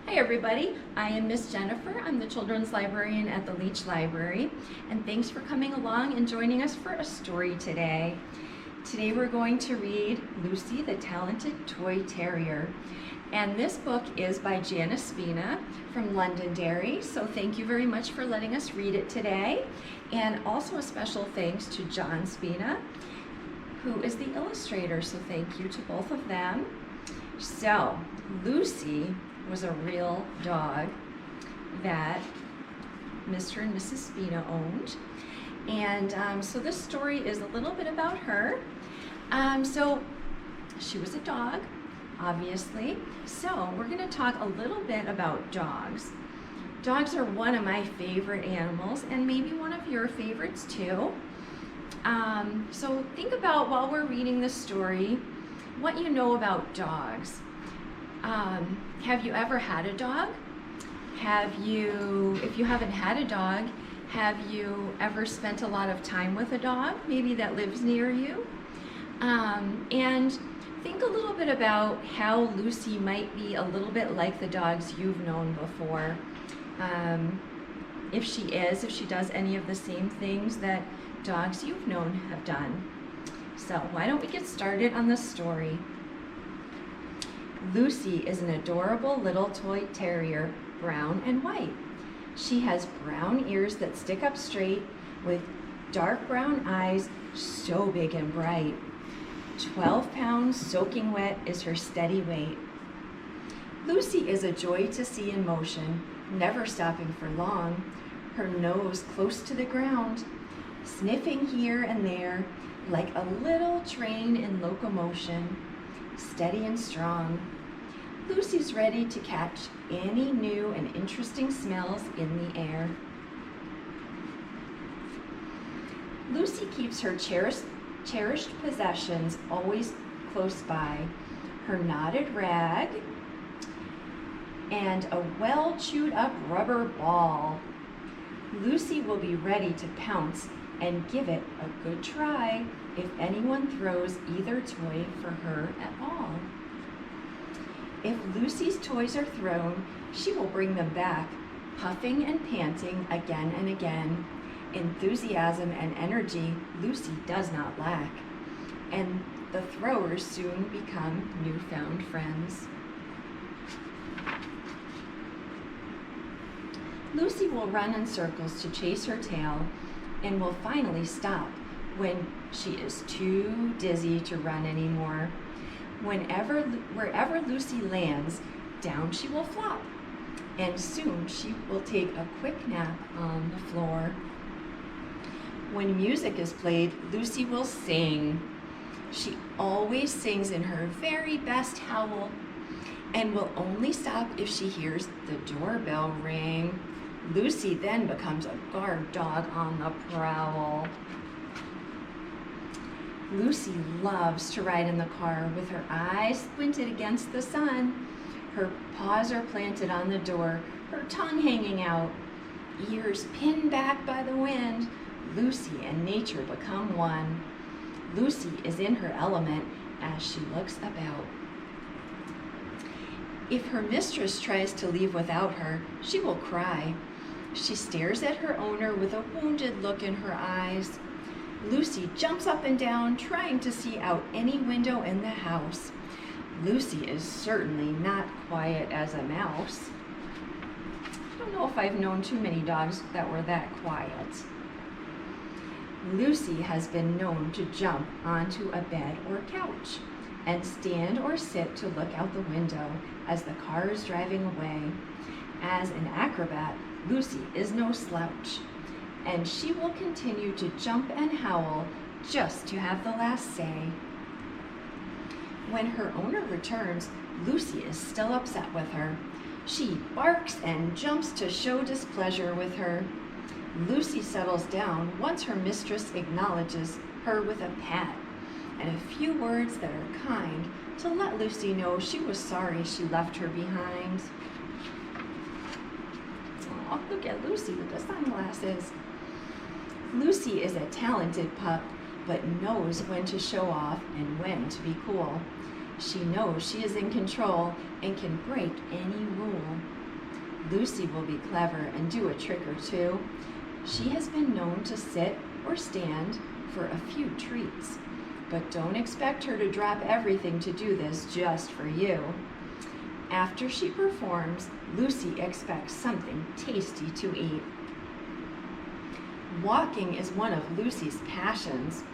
Hi everybody, I am Miss Jennifer. I'm the Children's Librarian at the Leach Library, and thanks for coming along and joining us for a story today. Today we're going to read Lucy the Talented Toy Terrier, and this book is by Janice Spina from Londonderry, so thank you very much for letting us read it today, and also a special thanks to John Spina, who is the illustrator, so thank you to both of them. So, Lucy was a real dog that Mr. and Mrs. Spina owned. And so this story is a little bit about her. So she was a dog, obviously. So we're going to talk a little bit about dogs. Dogs are one of my favorite animals and maybe one of your favorites too. So think about, while we're reading this story, what you know about dogs. Have you ever had a dog? If you haven't had a dog, have you ever spent a lot of time with a dog, maybe that lives near you? And think a little bit about how Lucy might be a little bit like the dogs you've known before. If she does any of the same things that dogs you've known have done. So why don't we get started on the story? Lucy is an adorable little toy terrier, brown and white. She has brown ears that stick up straight with dark brown eyes so big and bright. 12 pounds soaking wet is her steady weight. Lucy is a joy to see in motion, never stopping for long, her nose close to the ground, sniffing here and there like a little train in locomotion, steady and strong. Lucy's ready to catch any new and interesting smells in the air. Lucy keeps her cherished possessions always close by, her knotted rag and a well chewed up rubber ball. Lucy will be ready to pounce and give it a good try if anyone throws either toy for her at all. If Lucy's toys are thrown, she will bring them back, puffing and panting again and again. Enthusiasm and energy Lucy does not lack, and the throwers soon become newfound friends. Lucy will run in circles to chase her tail and will finally stop when she is too dizzy to run anymore. Wherever Lucy lands, down she will flop, and soon she will take a quick nap on the floor. When music is played, Lucy will sing. She always sings in her very best howl and will only stop if she hears the doorbell ring. Lucy then becomes a guard dog on the prowl. Lucy loves to ride in the car with her eyes squinted against the sun. Her paws are planted on the door, her tongue hanging out, ears pinned back by the wind. Lucy and nature become one. Lucy is in her element as she looks about. If her mistress tries to leave without her, she will cry. She stares at her owner with a wounded look in her eyes. Lucy jumps up and down, trying to see out any window in the house. Lucy is certainly not quiet as a mouse. I don't know if I've known too many dogs that were that quiet. Lucy has been known to jump onto a bed or couch and stand or sit to look out the window as the car is driving away. As an acrobat, Lucy is no slouch, and she will continue to jump and howl just to have the last say. When her owner returns, Lucy is still upset with her. She barks and jumps to show displeasure with her. Lucy settles down once her mistress acknowledges her with a pat and a few words that are kind to let Lucy know she was sorry she left her behind. Oh, look at Lucy with the sunglasses. Lucy is a talented pup, but knows when to show off and when to be cool. She knows she is in control and can break any rule. Lucy will be clever and do a trick or two. She has been known to sit or stand for a few treats, but don't expect her to drop everything to do this just for you. After she performs, Lucy expects something tasty to eat. Walking is one of Lucy's passions.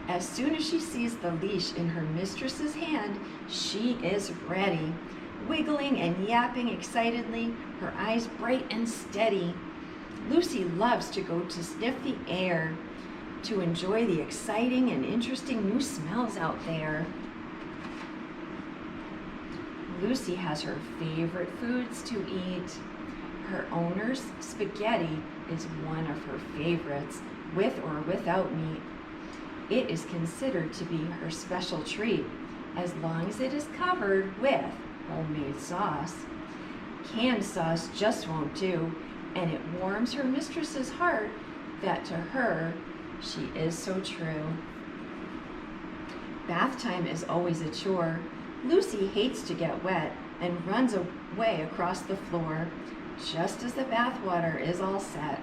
As soon as she sees the leash in her mistress's hand, she is ready. Wiggling and yapping excitedly, her eyes bright and steady. Lucy loves to go to sniff the air, to enjoy the exciting and interesting new smells out there. Lucy has her favorite foods to eat. Her owner's spaghetti is one of her favorites, with or without meat. It is considered to be her special treat, as long as it is covered with homemade sauce. Canned sauce just won't do, and it warms her mistress's heart that to her, she is so true. Bath time is always a chore. Lucy hates to get wet and runs away across the floor just as the bath water is all set.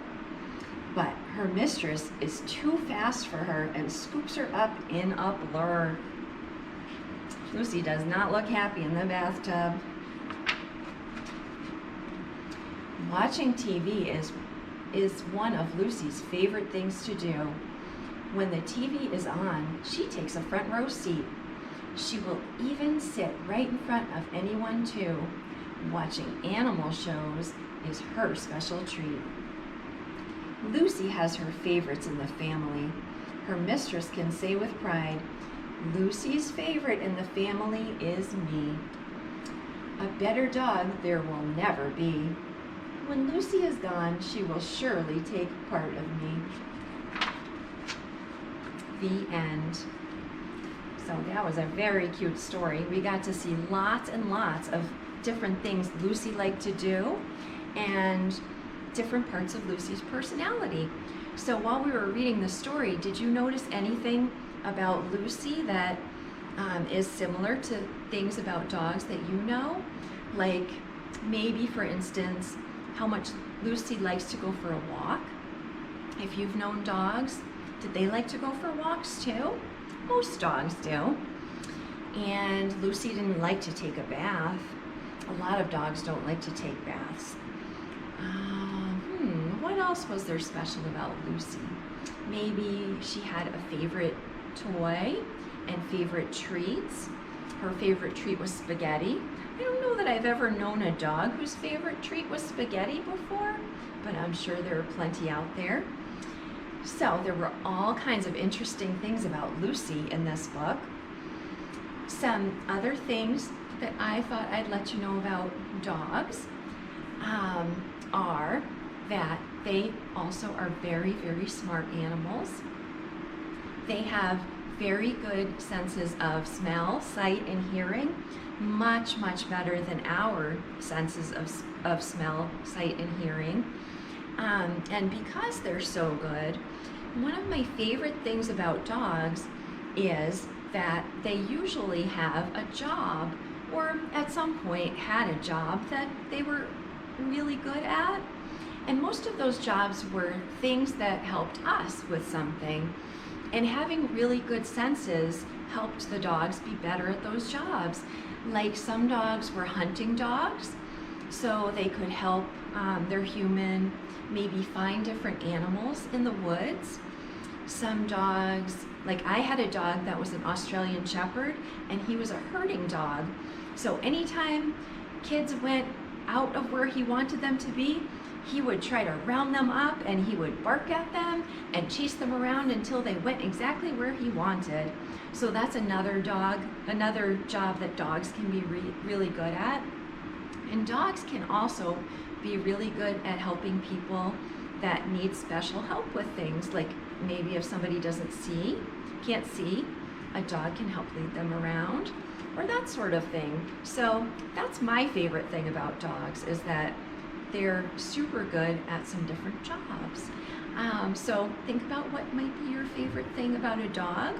But her mistress is too fast for her and scoops her up in a blur. Lucy does not look happy in the bathtub. Watching TV is one of Lucy's favorite things to do. When the TV is on, she takes a front row seat. She will even sit right in front of anyone too. Watching animal shows is her special treat. Lucy has her favorites in the family. Her mistress can say with pride, "Lucy's favorite in the family is me." A better dog there will never be. When Lucy is gone, she will surely take part of me. The end. So that was a very cute story. We got to see lots and lots of different things Lucy liked to do and different parts of Lucy's personality. So while we were reading the story, did you notice anything about Lucy that is similar to things about dogs that you know? Like maybe, for instance, how much Lucy likes to go for a walk. If you've known dogs, did they like to go for walks too? Most dogs do. And Lucy didn't like to take a bath. A lot of dogs don't like to take baths. What else was there special about Lucy? Maybe she had a favorite toy and favorite treats. Her favorite treat was spaghetti. I don't know that I've ever known a dog whose favorite treat was spaghetti before, but I'm sure there are plenty out there. So there were all kinds of interesting things about Lucy in this book. Some other things that I thought I'd let you know about dogs are that they also are very, very smart animals. They have very good senses of smell, sight, and hearing, much, much better than our senses of smell, sight, and hearing. And because they're so good, one of my favorite things about dogs is that they usually have a job, or at some point had a job that they were really good at. And most of those jobs were things that helped us with something. And having really good senses helped the dogs be better at those jobs. Like some dogs were hunting dogs, so they could help their human maybe find different animals in the woods. Some dogs, like I had a dog that was an Australian Shepherd, and he was a herding dog. So anytime kids went out of where he wanted them to be, he would try to round them up and he would bark at them and chase them around until they went exactly where he wanted. So that's another job that dogs can be really good at. And dogs can also be really good at helping people that need special help with things, like maybe if somebody can't see, a dog can help lead them around, or that sort of thing. So that's my favorite thing about dogs, is that they're super good at some different jobs. So think about what might be your favorite thing about a dog.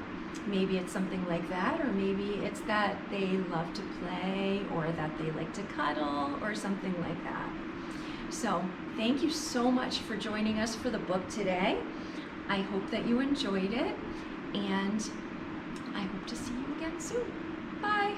Maybe it's something like that, or maybe it's that they love to play, or that they like to cuddle, or something like that. So thank you so much for joining us for the book today. I hope that you enjoyed it, and I hope to see you again soon. Bye.